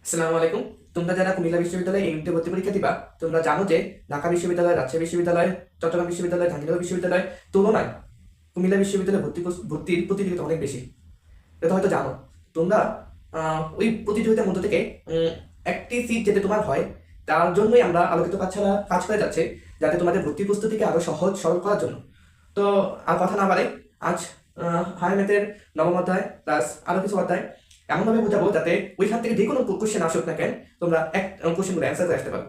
আসসালামু আলাইকুম। তোমরা যারা কুমিল্লা বিশ্ববিদ্যালয়ে এমনিতে ভর্তি পরীক্ষা দিবা, তোমরা জানো যে ঢাকা বিশ্ববিদ্যালয়, রাজশাহী বিশ্ববিদ্যালয়, চট্টগ্রাম বিশ্ববিদ্যালয়, জাহাঙ্গীরনগর বিশ্ববিদ্যালয় তুলনায় কুমিল্লা বিশ্ববিদ্যালয়ে ভর্তির প্রতিযোগিতা অনেক বেশি। এটা হয়তো জানো। তোমরা ওই প্রতিযোগিতার মধ্য থেকে একটি সিট যাতে তোমার হয়, তার জন্যই আমরা আলোকিত পাঠশালা কাজ করে যাচ্ছে, যাতে তোমাদের ভর্তি প্রস্তুতিকে আরো সহজ সরল করার জন্য। তো আর কথা না বাড়ে, আজ হায়ার ম্যাথের নবম অধ্যায় প্লাস আরো কিছু অধ্যায় এমনভাবে বোঝাবো যাতে ওইখান থেকে যে কোনো কোশ্চেন আসুক না কেন, তোমরা এক কোশ্চেনগুলো অ্যান্সার করে আসতে পারো।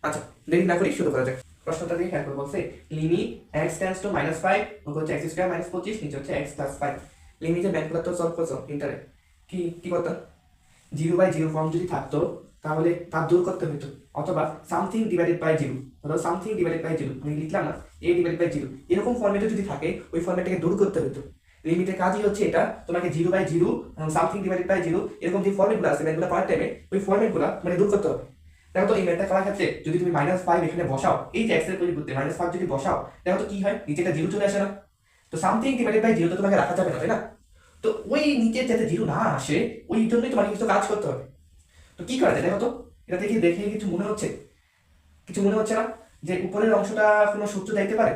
আচ্ছা, দেরি না করি শুরু করা যাক। প্রশ্নটা দিয়ে খেয়াল করে বলছে লিমিট এক্স টেন্ডস টু -5, উপর হচ্ছে এক্স স্কয়ার -25, নিচে হচ্ছে এক্স প্লাস 5। লিমিটের ম্যাথগুলো তো সলভ করছো ইন্টারে, কি কি করতাম? 0/0 ফর্ম যদি থাকতো তাহলে তা দূর করতে হতো, অথবা সামথিং ডিভাইডেড বাই 0, ধরো সামথিং ডিভাইডেড বাই 0 আমি লিখলাম না, a ডিভাইডেড বাই 0, এরকম ফর্মেটে যদি থাকে ওই ফর্মেটটাকে দূর করতে হতো। লিমিটের কাজই হচ্ছে এটা, তোমাকে 0/0 সামথিং ডিভাইডেড বাই 0 এরকম যে ফর্মেটগুলো আছে ম্যাথগুলো করার টাইমে ওই ফর্মেটগুলো মানে দূর করতে হবে। দেখো তো এই ম্যাথটা করার ক্ষেত্রে যদি তুমি -5 এখানে বসাও, এই যে এক্স এর পরিবর্তে -5 যদি বসাও, দেখো তো কি হয়, নিচে একটা 0 চলে আসে না? তো সামথিং ডিভাইডেড বাই 0 তো তোমাকে রাখা যাবে না, তাই না? তো ওই নিচে যাতে 0 না আসে ওই জন্যই তোমাকে কিছু কাজ করতে হবে। তো কি করা যায় দেখো তো? এটা থেকে দেখে কিছু মনে হচ্ছে? কিছু মনে হচ্ছে না যে উপরের অংশটা কোনো সূত্র যাইতে পারে?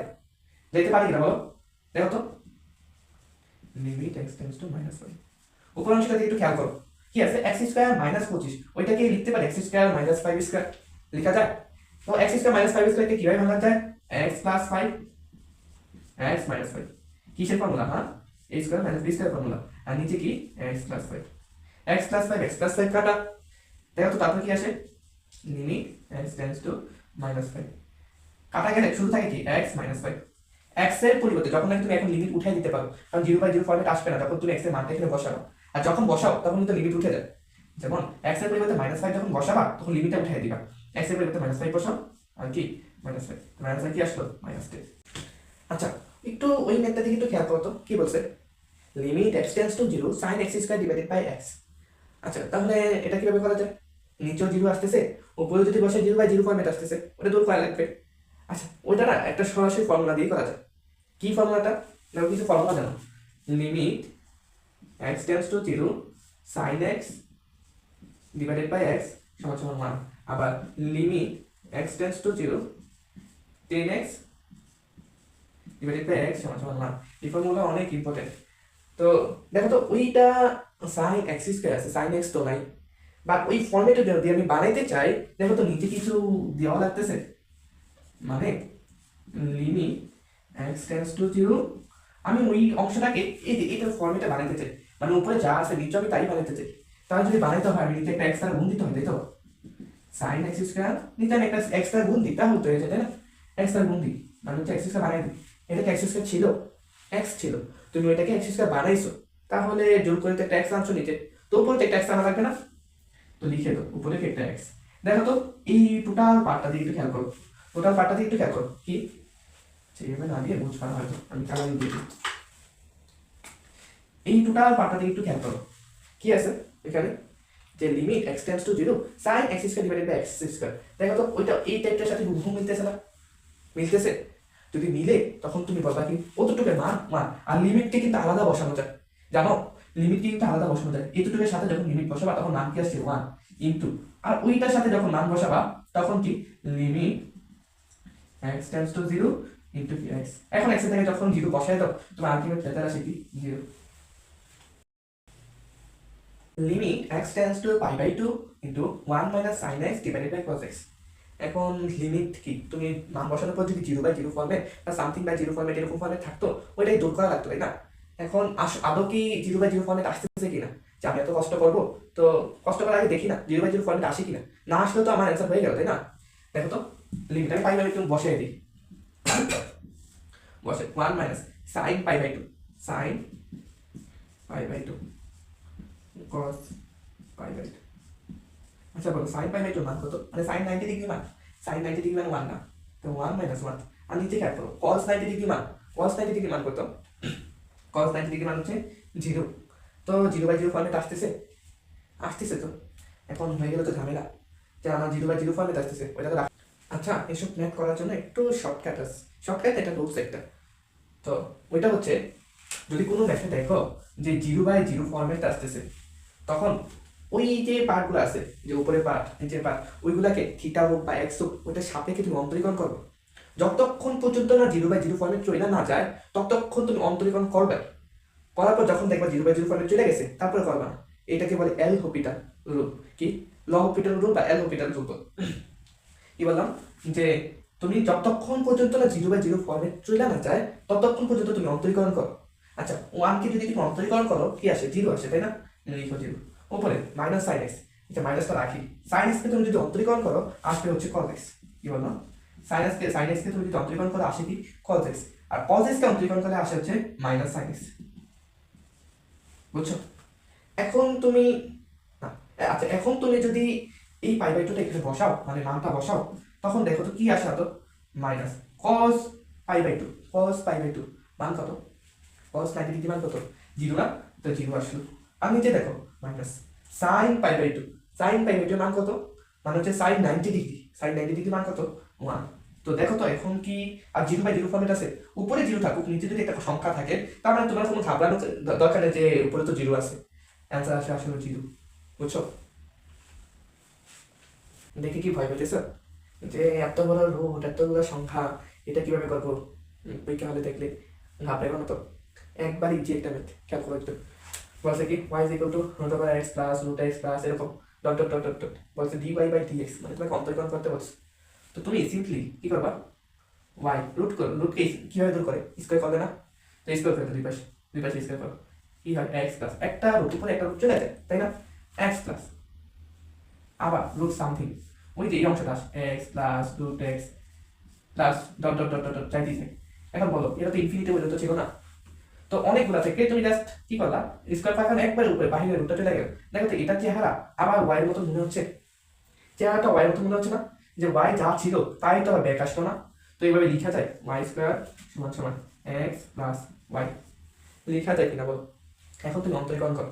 যাইতে পারে কিনা বলো? দেখো তো, লিমিট x টেন্ডস টু -5, উপরের অংশটা দিয়ে একটু খেয়াল করো, কি আছে x স্কয়ার -25, ওইটাকে লিখতে পারে x স্কয়ার -5 স্কয়ার, লেখা যায়? তো x স্কয়ার -5 স্কয়ারকে কিভাবে ভাঙা যায়? x প্লাস 5 x মাইনাস 5, কিসের ফর্মুলা? হ্যাঁ, a square minus b square formula. আর নিচে কি? x plus 5, x plus 5 x plus 5 কাটা। দেখো তো তারপর কি আসে? লিমিট x টেন্ডস টু -5, কাটা গেলে শুরু থাকে কি? x minus 5। x এর পরিবর্তে যখন নাকি তুমি এখন লিমিট উঠাই দিতে পারো, কারণ 0/0 ফর্মেট আসবে না যখন তুমি x এর মানটা এখানে বসাবে, আর যখন বসাও তখন কিন্তু লিমিট উঠে যায়। যেমন x এর পরিবর্তে -5 যখন বসাবা তখন লিমিটটা উঠাই দিবা, x এর পরিবর্তে -5 বসাও, আর কি -5, -5 কি আসলো? -10। আচ্ছা, একটু ওই ম্যাথটা দিকে একটু খেয়াল করো তো, কি বলছে? Limit x tends to 0 sin x square divided by x। আচ্ছা, তাহলে এটা কিভাবে করা যায়? নিচেও 0 আসতেছে, উপরে যদি বসে 0/0 ফর্মেট আসতেছে, ওটা দূর করা লাগবে। আচ্ছা, ওইটা না একটা সরাসরি ফর্মুলা দিয়ে করা যায়। কি ফর্মুলাটা? দেখো কিছু ফর্মুলা জানো, limit x tends to 0 sin x divided by x সমান সমান 1, আবার limit x tends to 0 tan x divided by x সমান সমান 1। এই ফর্মুলা অনেক ইম্পর্টেন্ট। তো দেখো তো, ওইটা sin x স্কয়ার আছে, sin x তো নাই, বাট ওই ফর্মেটে যদি আমি বানাইতে চাই, দেখো তো নিচে কিছু দেওয়া লাগতেছে, মানে লিমিট x টেন্ডস টু 0, আমি ওই অংশটাকে এই যে এটা ফর্মেটে বানাইতে চাই, মানে উপরে যা আছে নিচে আমি তাই বানাইতে চাই। তাহলে যদি বানাইতে হয় আমি নিচে একটা এক্সট্রা গুণ দিতে হবে, তাই তো? sin x স্কয়ার নিচে আমি একটা এক্সট্রা গুণ দিই, তাহলে তো হয়ে যায়, তাই না? এক্সট্রা গুণ দিই মানে হচ্ছে x স্কয়ার বানাই দিই। এটা কি x স্কয়ার ছিল? x ছিল, তুমি ওইটাকে x স্কয়ার বানাইছো, তাহলে জোর করে তো একটা x আনছো নিচে, তো উপরে তো একটা x আনা লাগবে না? তো লিখে দাও উপরে কি একটা x। দেখো তো এই টোটাল পার্টটা দিয়ে একটু খেয়াল করো, টোটাল পার্টটা দিয়ে একটু খেয়াল করো, কি সেইভাবে না দিয়ে বুঝ পারা হয়তো, আমি কালারিং দিয়ে দিই। এই টোটাল পার্টটা দিয়ে একটু খেয়াল করো, কি আছে এখানে? যে limit x tends to 0 sin x square divided by x square. দেখো তো ওইটা এই টাইপটার সাথে হুবহু মিলতেছে না? মিলতেছে। যদি মিলে তখন তুমি বলবা কি কতটুকু মান মান, আর লিমিটকে কিন্তু আলাদা বসানো যায়, জানো? লিমিটকে কিন্তু আলাদা বসানো যায়, এতটুকুর সাথে যখন লিমিট বসাবা তখন মান কি আসছে? 1 ইনটু, আর ওইটার সাথে যখন মান বসাবা তখন কি? Limit x tends to 0 into x। এখন x এর থেকে যখন 0 বসাই দাও, তোমার আলটিমেট রেজাল্ট আসে কি? 0। Limit x tends to π/2 into 1 minus sin x divided by cos x। এখন লিমিট কি তুমি মান বসানোর পর যদি 0/0 ফর্মেট বা সামথিং বাই 0 ফর্মেট এরকম ফর্মেট থাকতো, ওইটাই দূর করা লাগতো, তাই না? এখন আদৌ কি 0/0 ফর্মেট আসতেছে কিনা, যে আমি এত কষ্ট করবো, তো কষ্ট করার আগে দেখি না 0/0 ফর্মেট আসে কিনা। না আসলে তো আমার অ্যান্সার হয়ে গেল, তাই না? দেখো তো, লিমিট আমি π/2 বসিয়ে দিই, বসে 1 মাইনাস sin π/2, sin π/2 cos π/2। আচ্ছা বলো sin π/2 মান কত? মানে sin 90 ডিগ্রি মান, sin 90 ডিগ্রি মানে 1 না, তো 1 মাইনাস 1। আর নিচে খেয়াল করো cos 90 ডিগ্রি মান, cos 90 ডিগ্রি মান কত? cos 90 ডিগ্রি মান হচ্ছে 0। তো 0/0 ফর্মেট আসতেছে, আসতেছে তো। এখন হয়ে গেল তো ঝামেলা, যে আমার 0/0 ফর্মেট আসতেছে, ওইটা তো আচ্ছা, এসব ম্যাথ করার জন্য একটু শর্টকাট আছে, শর্টকাট এটা রুলস একটা। তো ওইটা হচ্ছে, যদি কোনো ম্যাথে দেখো যে 0/0 ফর্মেট আসতেছে, তখন ওই যে পার্টগুলো আছে, যে উপরের পার্ট নিচের পার্ট, ওইগুলাকে থিটা হোক বা এক্স হোক ওইটার সাপেক্ষে তুমি অন্তরীকরণ করবে। যতক্ষণ পর্যন্ত না 0/0 ফর্মে চলে না যায় ততক্ষণ তুমি অন্তরীকরণ করবে। করার পর যখন দেখবা 0/0 ফর্মে চলে গেছে তারপরে করবা না। এটাকে বলে এল হপিটাল রুল। কি ল হপিটাল রুল বা এল হপিটাল রুল। কি বললাম যে তুমি যতক্ষণ পর্যন্ত না 0/0 ফর্মে চলে না যায় ততক্ষণ পর্যন্ত তুমি অন্তরীকরণ করো। আচ্ছা, 1 কে যদি তুমি অন্তরীকরণ করো কি আসে? 0 আসে, তাই না? লিখো 0। উপরে মাইনাস সাইন এক্স, আচ্ছা মাইনাসটা রাখি। সাইন এক্স কে তুমি যদি অন্তরীকরণ করো আসবে হচ্ছে কজ এক্স। কি বললাম? সাইন এক্স কে তুমি যদি অন্তরীকরণ করো আসে কি? Cos x. আর কজ এক্স কে অন্তরীকরণ করলে আসে হচ্ছে মাইনাস সাইন এক্স। বুঝছো? এখন তুমি না, আচ্ছা এখন তুমি যদি এই পাই/2টা এখানে বসাও, মানে মানটা বসাও, তখন দেখো তো কি আসে? তো মাইনাস cos π/2, cos π/2 মান কত? cos 90 ডিগ্রি মান কত? 0 না? তো 0 আসলো। আর নিচে দেখো মাইনাস sin π/2, sin π/2 মান কত? মানে হচ্ছে sin 90 ডিগ্রি, sin 90 ডিগ্রি মান কত? 1। তো দেখো তো এখন কি আর 0/0 ফর্মেট আছে? উপরে 0 থাকুক, নিচে যদি একটা সংখ্যা থাকে তার মানে তোমার কোনো ঘাবড়ানোর দরকার নেই যে উপরে তো 0 আছে। অ্যান্সার আসে আসলে 0। বুঝছো? দেখে কি ভয় পেতেছ যে এত বড় রুট, এতগুলো সংখ্যা, এটা কিভাবে করবো? পরীক্ষা হলে দেখলে ঘাবড়াবে না তো? একবার ইজি একটা ম্যাথ খেয়াল করো একটু। বলছে কি y is equal to root over x plus root x plus এরকম dot dot dot dot dot বলছে dy/dx, মানে তোমাকে অন্তরীকরণ করতে বলছে। তো তুমি সিম্পলি কি করবা? y রুটকে কিভাবে দূর করে? স্কয়ার করবে না? তো স্কয়ার করে দাও দুই পাশে স্কয়ার করো। কি হয়? x প্লাস একটা রুট উপরে একটা রুট চলে যায়, তাই না? x প্লাস আবার রুট সামথিং, ওই যে এই অংশটা x plus root x plus dot dot dot dot dot চাইতেই থাকে। এখন বলো এটা তো ইনফিনিটি পর্যন্ত ছিল না? তো অনেকগুলা থেকে তুমি জাস্ট কি করলা? স্কয়ার পাখানো একবারে উপরে বাহিরের রুটটা চলে গেল। দেখো তো এটার চেহারা আবার ওয়াই এর মতো মনে হচ্ছে? চেহারাটা ওয়াই এর মতো মনে হচ্ছে না? যে ওয়াই যা ছিল তাই তো আবার ব্যাক আসলো না? তো এইভাবে লেখা যায় ওয়াই স্কয়ার সমান সমান এক্স প্লাস ওয়াই। লেখা যায় কিনা বলো? এখন তুমি অন্তরীকরণ করো।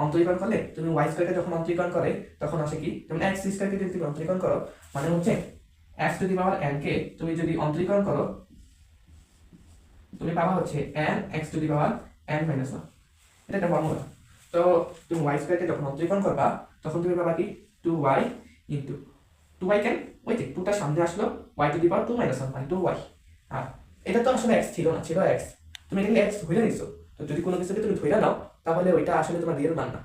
অন্তরীকরণ করলে তুমি ওয়াই স্কয়ারকে যখন অন্তরীকরণ করে তখন আসে কি? যেমন এক্স স্কয়ারকে যদি তুমি অন্তরীকরণ করো মানে হচ্ছে x to the power N K তুমি যদি অন্তরীকরণ করো তুমি পাবা হচ্ছে N x to the power N minus one. এটা একটা ফর্মুলা। তো তুমি ওয়াই স্কয়ারকে যখন অন্তরীকরণ করবা তখন তুমি পাবা কি? 2y ইন্টু 2y কেন? ওই যে 2টা সামনে আসলো, y to the power 2 minus 1 মানে 2y। আর এটা তো আসলে x ছিল না, ছিল x। তুমি এটাকে x ধরে নিছো। তো যদি কোনো কিছুকে তুমি ধরে নাও তাহলে ওইটা আসলে তোমার রিয়েল মান না।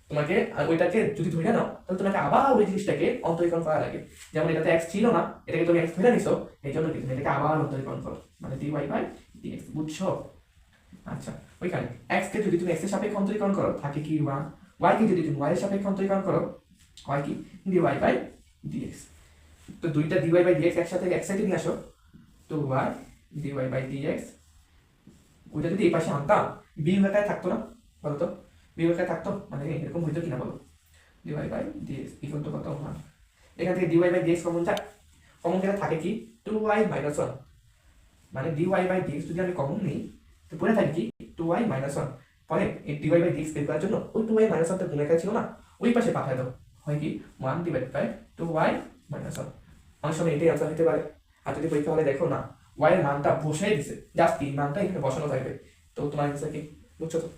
তোমাকে ওইটাকে যদি ধরে নাও তাহলে তোমাকে আবার ওই জিনিসটাকে অন্তরীকরণ করা লাগে। যেমন এটাতে x ছিল না, এটাকে তুমি x ধরে নিছো, এই জন্য কি তুমি এটাকে আবার অন্তরীকরণ করো, মানে dy/dx। বুঝছো? আচ্ছা, ওইখানে x কে যদি তুমি x এর সাপেক্ষে অন্তরীকরণ করো থাকে কি 1, y কে যদি তুমি y এর সাপেক্ষে অন্তরীকরণ করো হয় কি? dy/dx। তো দুইটা dy/dx একসাথে এক সাইডে নিয়ে আসো, তো y dy/dx। ওইটা যদি এই পাশে আনতাম বিভাগায় থাকতো না? বলো তো বিভাগায় থাকতো মানে এরকম হইতো কিনা বলো? dy/dx ইকুয়াল টু কত? 1। এখান থেকে dy/dx কমন যায়, কমন গেলে থাকে কি? 2y minus 1। মানে dy/dx যদি আমি কমন নিই তো পরে থাকে কি? 2y minus 1। পরে এই dy/dx বের করার জন্য ওই 2y মাইনাস 1 টা গুণ ছিল না, ওই পাশে পাঠায় দাও, হয় কি? 1/2y minus 1। অনেক সময় এটাই আনসার হতে পারে। আর যদি পরীক্ষা হলে দেখো না y এর মানটা বসাই দিছে, জাস্ট এই মানটা এখানে বসানো থাকবে, তো তোমার আনসার কি? বুঝছো তো?